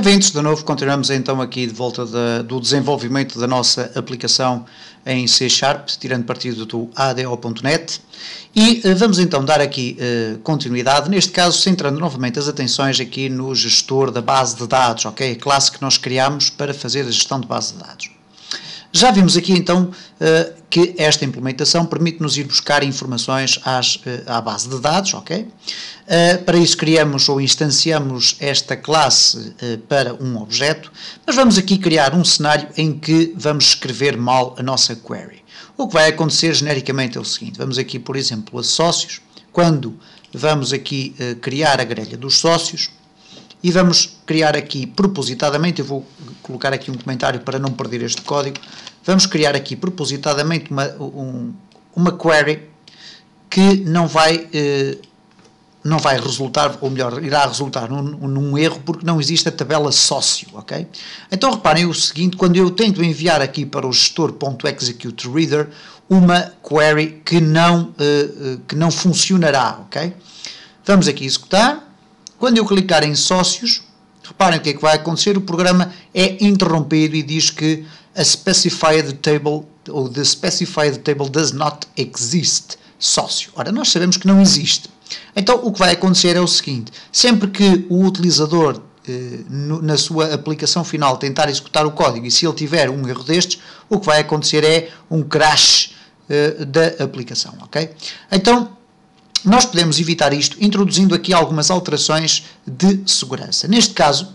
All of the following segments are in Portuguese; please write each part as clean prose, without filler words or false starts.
Bem-vindos de novo, continuamos então aqui de volta do desenvolvimento da nossa aplicação em C#, tirando partido do ADO.NET, e vamos então dar aqui continuidade, neste caso centrando novamente as atenções aqui no gestor da base de dados, ok? A classe que nós criamos para fazer a gestão de base de dados. Já vimos aqui então que esta implementação permite-nos ir buscar informações à base de dados, ok? Para isso criamos ou instanciamos esta classe para um objeto, mas vamos aqui criar um cenário em que vamos escrever mal a nossa query. O que vai acontecer genericamente é o seguinte: vamos aqui, por exemplo, a sócios, quando vamos aqui criar a grelha dos sócios, e vamos criar aqui propositadamente, eu vou colocar aqui um comentário para não perder este código, vamos criar aqui propositadamente uma query que não vai resultar, ou melhor, irá resultar num erro porque não existe a tabela sócio, ok? Então reparem o seguinte: quando eu tento enviar aqui para o gestor.executeReader uma query que não funcionará, ok? Vamos aqui executar. Quando eu clicar em sócios, reparem o que é que vai acontecer: o programa é interrompido e diz que a specified table, ou the specified table does not exist, sócio. Ora, nós sabemos que não existe. Então, o que vai acontecer é o seguinte: sempre que o utilizador, na sua aplicação final, tentar executar o código, e se ele tiver um erro destes, o que vai acontecer é um crash da aplicação, ok? Então, nós podemos evitar isto introduzindo aqui algumas alterações de segurança. Neste caso,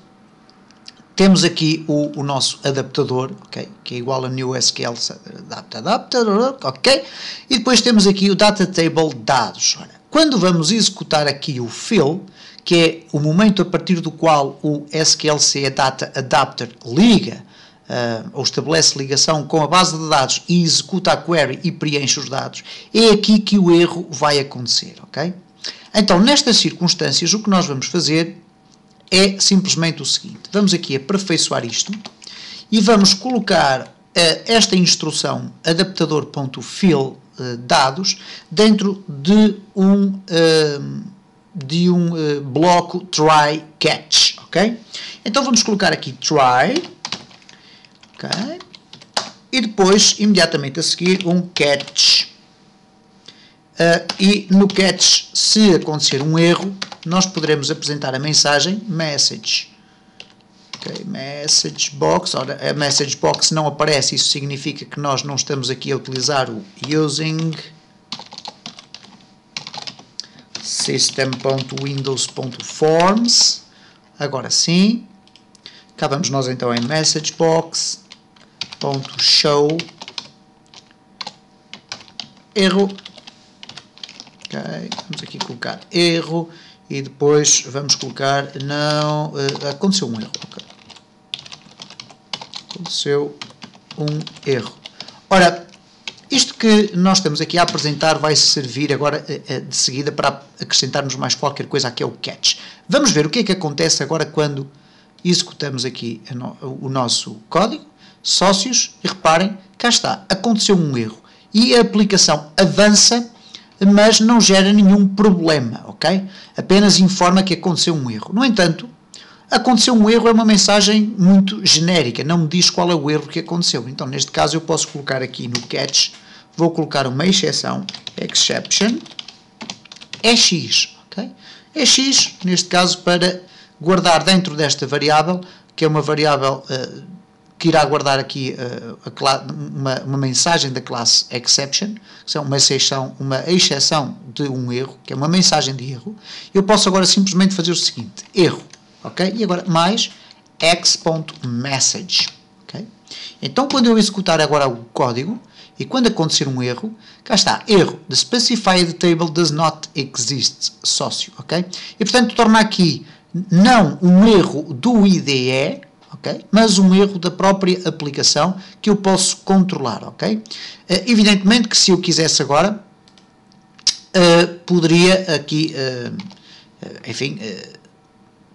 temos aqui o nosso adaptador, okay, que é igual a new SQL adapter, ok? E depois temos aqui o data table dados. Ora, quando vamos executar aqui o fill, que é o momento a partir do qual o SQLC Data Adapter liga ou estabelece ligação com a base de dados e executa a query e preenche os dados, é aqui que o erro vai acontecer, ok? Então, nestas circunstâncias, o que nós vamos fazer é simplesmente o seguinte: vamos aqui aperfeiçoar isto e vamos colocar esta instrução adaptador.fill dados dentro de um bloco try catch, ok? Então vamos colocar aqui try, ok? E depois, imediatamente a seguir, um catch. E no catch, se acontecer um erro, nós poderemos apresentar a mensagem message. Okay, message box. Ora, a message box não aparece, isso significa que nós não estamos aqui a utilizar o using system.windows.forms. Agora sim, cá vamos nós então em message box.show erro. Ok, vamos aqui colocar erro e depois vamos colocar não, aconteceu um erro, okay. Aconteceu um erro. Ora, isto que nós estamos aqui a apresentar vai servir agora de seguida para acrescentarmos mais qualquer coisa aqui ao catch. Vamos ver o que é que acontece agora quando executamos aqui o nosso código, sócios, e reparem, cá está, aconteceu um erro e a aplicação avança, mas não gera nenhum problema, ok? Apenas informa que aconteceu um erro. No entanto, aconteceu um erro é uma mensagem muito genérica, não me diz qual é o erro que aconteceu. Então, neste caso, eu posso colocar aqui no catch, vou colocar uma exceção, exception, é x, ok? É x, neste caso, para guardar dentro desta variável, que é uma variável que irá guardar aqui uma mensagem da classe exception, que é uma exceção de um erro, que é uma mensagem de erro. Eu posso agora simplesmente fazer o seguinte: erro, ok? E agora mais x.message, ok? Então, quando eu executar agora o código e quando acontecer um erro, cá está, erro, the specified table does not exist, sócio, ok? E portanto torna aqui não um erro do IDE, okay, mas um erro da própria aplicação que eu posso controlar, ok? Evidentemente que se eu quisesse agora, poderia aqui, enfim,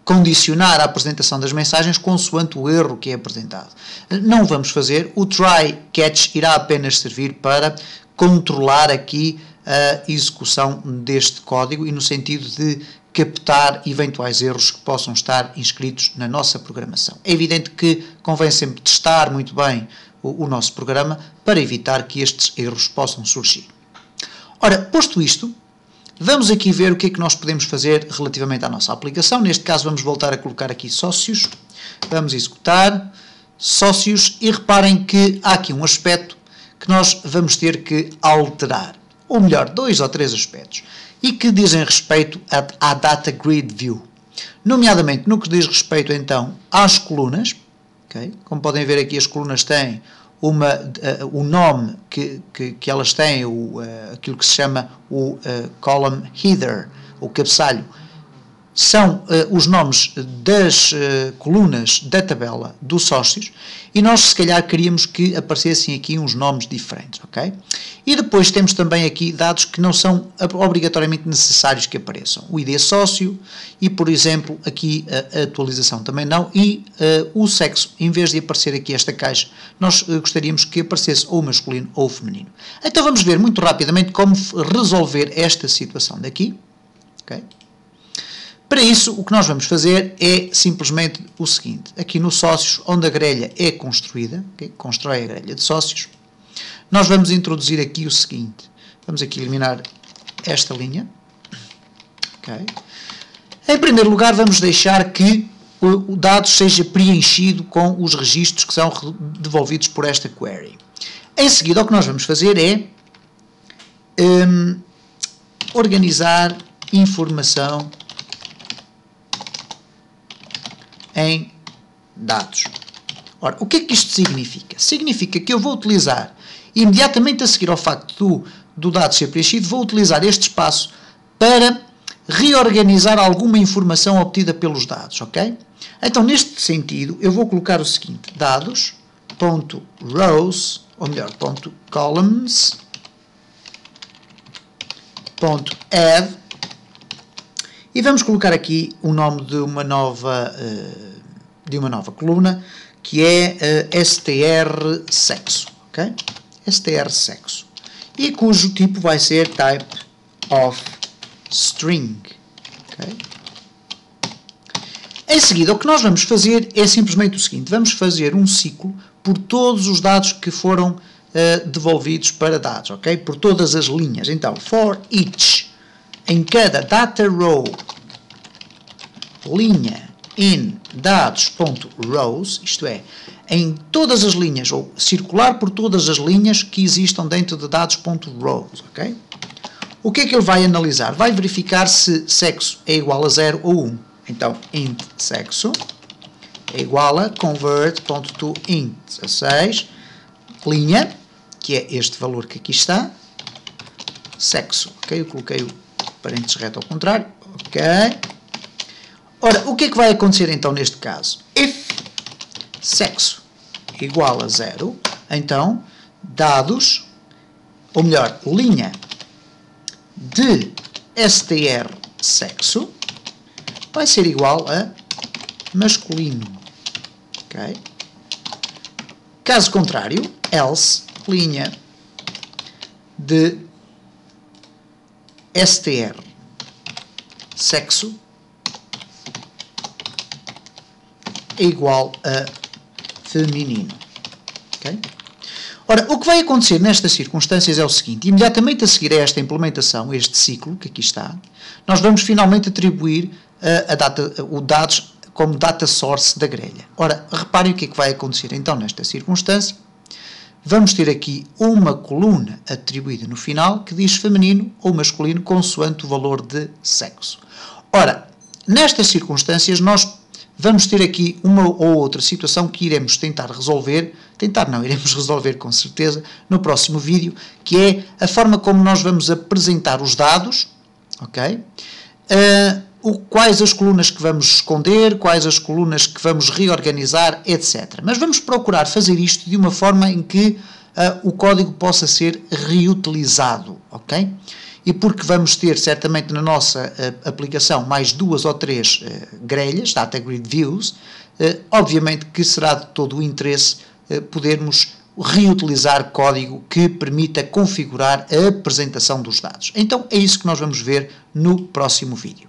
condicionar a apresentação das mensagens consoante o erro que é apresentado. Não vamos fazer, o try catch irá apenas servir para controlar aqui a execução deste código e no sentido de captar eventuais erros que possam estar inscritos na nossa programação. É evidente que convém sempre testar muito bem o nosso programa para evitar que estes erros possam surgir. Ora, posto isto, vamos aqui ver o que é que nós podemos fazer relativamente à nossa aplicação. Neste caso vamos voltar a colocar aqui sócios, vamos executar sócios e reparem que há aqui um aspecto que nós vamos ter que alterar, ou melhor, 2 ou 3 aspectos, e que dizem respeito à Data Grid View, nomeadamente no que diz respeito então às colunas. Okay? Como podem ver aqui, as colunas têm o nome que elas têm, aquilo que se chama o column header, o cabeçalho, são os nomes das colunas da tabela dos sócios, e nós se calhar queríamos que aparecessem aqui uns nomes diferentes, ok? E depois temos também aqui dados que não são obrigatoriamente necessários que apareçam. O ID sócio e, por exemplo, aqui a atualização também não, e o sexo, em vez de aparecer aqui esta caixa, nós gostaríamos que aparecesse ou masculino ou feminino. Então vamos ver muito rapidamente como resolver esta situação daqui, ok? Para isso, o que nós vamos fazer é simplesmente o seguinte. Aqui no sócios, onde a grelha é construída, okay? Constrói a grelha de sócios, nós vamos introduzir aqui o seguinte. Vamos aqui eliminar esta linha. Okay? Em primeiro lugar, vamos deixar que o dado seja preenchido com os registros que são devolvidos por esta query. Em seguida, o que nós vamos fazer é organizar informação em dados. Ora, o que é que isto significa? Significa que eu vou utilizar, imediatamente a seguir ao facto do dado ser preenchido, vou utilizar este espaço para reorganizar alguma informação obtida pelos dados, ok? Então, neste sentido, eu vou colocar o seguinte, dados.rows, ou melhor, .columns.add, e vamos colocar aqui o nome de uma nova coluna, que é str sexo, ok? str sexo, e cujo tipo vai ser type of string, ok? Em seguida, o que nós vamos fazer é simplesmente o seguinte, vamos fazer um ciclo por todos os dados que foram devolvidos para dados, ok? Por todas as linhas. Então, for each, em cada data row, linha in dados.rows, isto é, em todas as linhas, ou circular por todas as linhas que existam dentro de dados.rows, ok? O que é que ele vai analisar? Vai verificar se sexo é igual a 0 ou 1. Então, int sexo é igual a convert.toInt 16, linha, que é este valor que aqui está, sexo, ok? Eu coloquei o parênteses reto ao contrário, ok? Ora, o que é que vai acontecer então neste caso? If sexo igual a 0, então dados, ou melhor, linha de str sexo vai ser igual a masculino, ok? Caso contrário, else, linha de str sexo é igual a feminino, ok? Ora, o que vai acontecer nestas circunstâncias é o seguinte, imediatamente a seguir a esta implementação, este ciclo que aqui está, nós vamos finalmente atribuir o dados como data source da grelha. Ora, reparem o que é que vai acontecer então nesta circunstância. Vamos ter aqui uma coluna atribuída no final que diz feminino ou masculino consoante o valor de sexo. Ora, nestas circunstâncias nós vamos ter aqui uma ou outra situação que iremos tentar resolver, iremos resolver com certeza no próximo vídeo, que é a forma como nós vamos apresentar os dados, ok? Quais as colunas que vamos esconder, quais as colunas que vamos reorganizar, etc. Mas vamos procurar fazer isto de uma forma em que o código possa ser reutilizado, ok? E porque vamos ter certamente na nossa aplicação mais 2 ou 3 grelhas, Data Grid Views, obviamente que será de todo o interesse podermos reutilizar código que permita configurar a apresentação dos dados. Então é isso que nós vamos ver no próximo vídeo.